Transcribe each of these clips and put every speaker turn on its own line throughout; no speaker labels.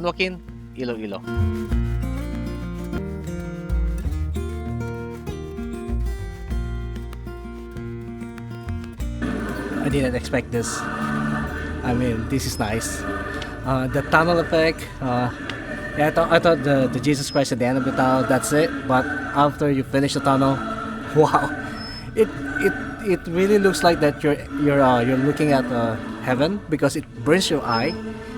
Joaquin, Iloilo.
I didn't expect this. I mean, this is nice. The tunnel effect. Yeah, I thought the Jesus Christ at the end of the tunnel. That's it. But after you finish the tunnel, wow, it it really looks like that you're looking at heaven because it burns your eye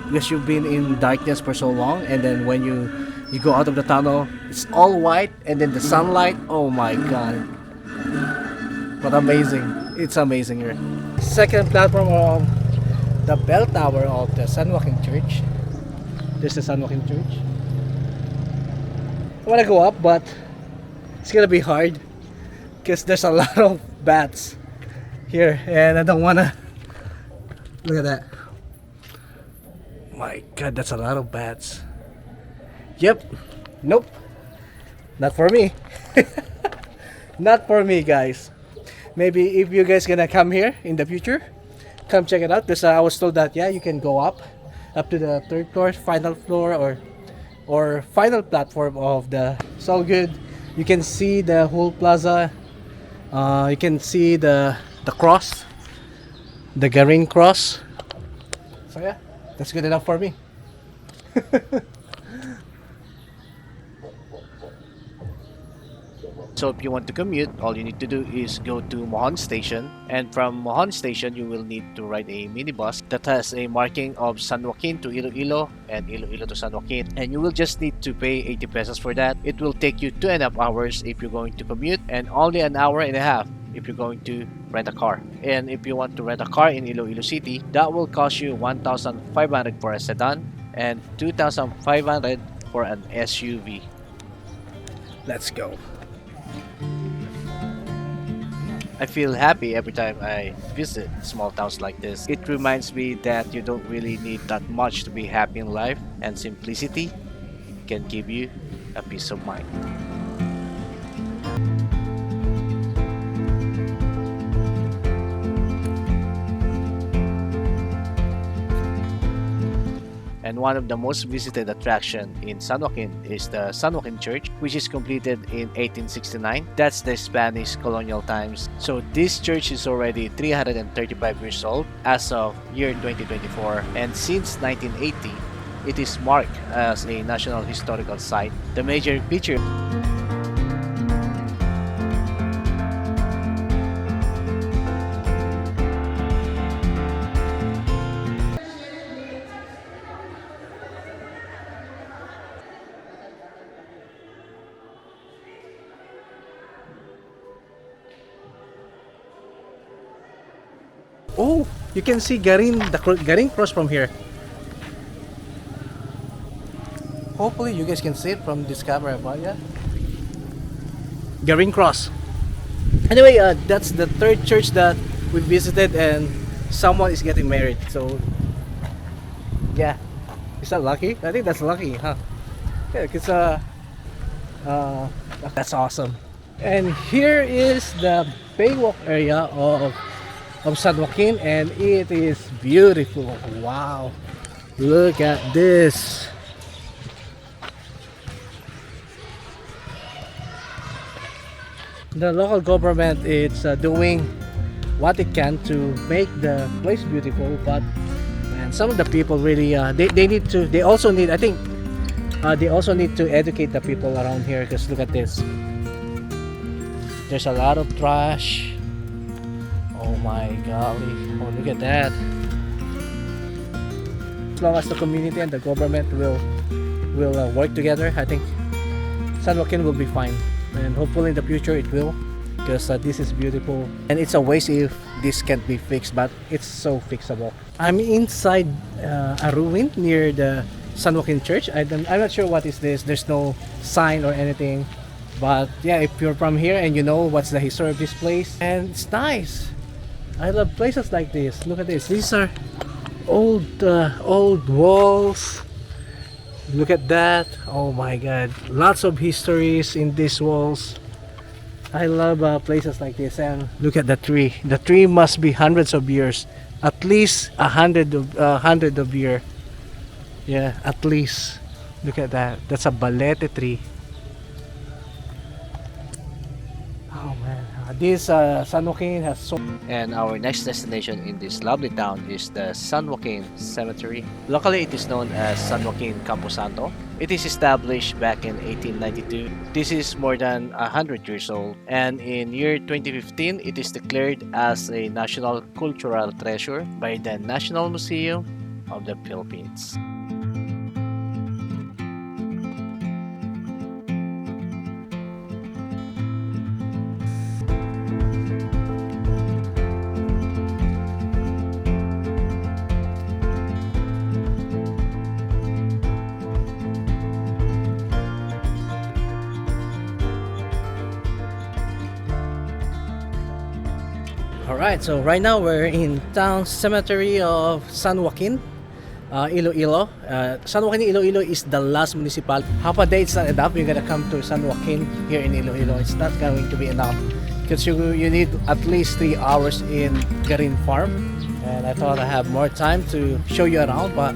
because you've been in darkness for so long, and then when you go out of the tunnel, it's all white, and then the sunlight. Oh my God, what amazing! It's amazing here. Second platform of the bell tower of the San Joaquin Church. There's the San Joaquin Church. I wanna go up, but it's gonna be hard because there's a lot of bats here, and I don't wanna. Look at that. My God, that's a lot of bats. Yep. Nope. Not for me. Not for me, guys. Maybe if you guys gonna come here in the future, come check it out. Because I was told that yeah, you can go up to the third floor, final floor, or final platform of the. It's all good. You can see the whole plaza. You can see the cross, the Garin cross. So yeah, that's good enough for me.
So if you want to commute, all you need to do is go to Mohon Station, and from Mohon Station you will need to ride a minibus that has a marking of San Joaquin to Iloilo and Iloilo to San Joaquin, and you will just need to pay 80 pesos for that. It will take you 2.5 hours if you're going to commute, and only an hour and a half if you're going to rent a car. And if you want to rent a car in Iloilo City, that will cost you 1,500 for a sedan and 2,500 for an SUV.
Let's go.
I feel happy every time I visit small towns like this. It reminds me that you don't really need that much to be happy in life, and simplicity can give you a peace of mind. And one of the most visited attraction in San Joaquin is the San Joaquin Church, which is completed in 1869. That's the Spanish colonial times. So this church is already 335 years old as of year 2024, and since 1980, it is marked as a National Historical Site. The major feature
Oh, you can see Garin, Garin cross from here. Hopefully you guys can see it from this camera, but yeah. Garin cross. Anyway, that's the third church that we visited, and someone is getting married. So yeah, is that lucky? I think that's lucky, huh? Yeah, cause that's awesome. And here is the Baywalk area of San Joaquin, and it is beautiful. Wow, look at this. The local government is doing what it can to make the place beautiful, but man, some of the people really they need to, they also need, I think they also need to educate the people around here, because look at this, there's a lot of trash. Oh my golly, oh look at that. As long as the community and the government will work together, I think San Joaquin will be fine, and hopefully in the future it will, because this is beautiful, and it's a waste if this can't be fixed, but it's so fixable. I'm inside a ruin near the San Joaquin Church. I'm not sure what is this, there's no sign or anything, but yeah, if you're from here and you know what's the history of this place, and it's nice. I love places like this. Look at this. These are old walls. Look at that. Oh my God. Lots of histories in these walls. I love places like this. And look at the tree. The tree must be hundreds of years. At least a hundred of year. Yeah, at least. Look at that. That's a balete tree. Oh man, this San Joaquin has so.
And our next destination in this lovely town is the San Joaquin Cemetery. Locally, it is known as San Joaquin Campo Santo. It is established back in 1892. This is more than 100 years old. And in year 2015, it is declared as a National Cultural Treasure by the National Museum of the Philippines.
Alright, so right now we're in town cemetery of San Joaquin, Iloilo. San Joaquin, Iloilo is the last municipality. Half a day it's not enough. You're gonna come to San Joaquin here in Iloilo. It's not going to be enough because you need at least 3 hours in Garin Farm. And I thought I have more time to show you around, but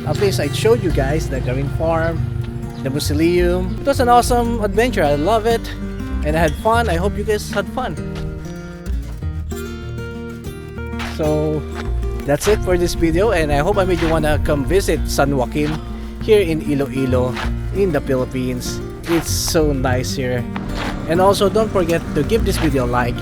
at least I showed you guys the Garin Farm, the Mausoleum. It was an awesome adventure. I love it, and I had fun. I hope you guys had fun. So that's it for this video, and I hope I made you wanna come visit San Joaquin here in Iloilo in the Philippines. It's so nice here. And also don't forget to give this video a like